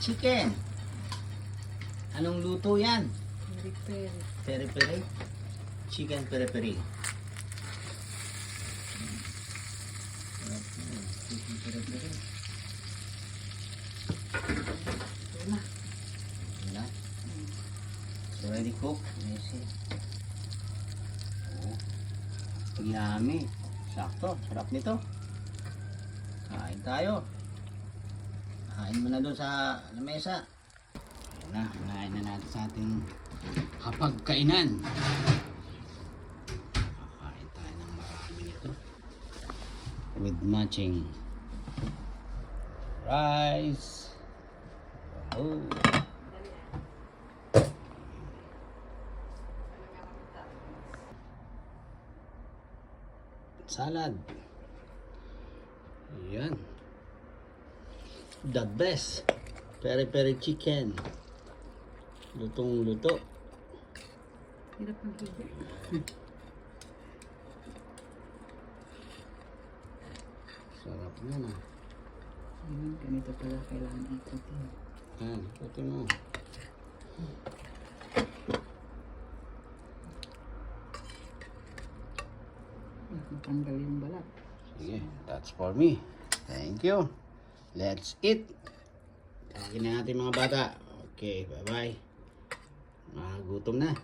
chicken. Anong luto yan? Peri-peri. Peri-peri. Chicken peri-peri. Chicken peri-peri. Ito na. Wala. It's already cooked. Let me see. Oh. Yummy. Sakto. Sarap nito. Kain tayo. Kain mo na doon sa lamesa. Ayan na. Kain na natin sa ating hapagkainan. Kain tayo ng marami nito. With matching rice. Oh. Salad. Ayan. The best. Peri-peri chicken. Lutong luto. Hirap ng higo. Sarap na na. Ayun, ganito pala kailangan ikutin. Ayan, ikutin mo. Matanggal yung balat. Sige, that's for me. Thank you. Let's eat. Tawagin na natin mga bata. Okay, bye-bye. Gutom na.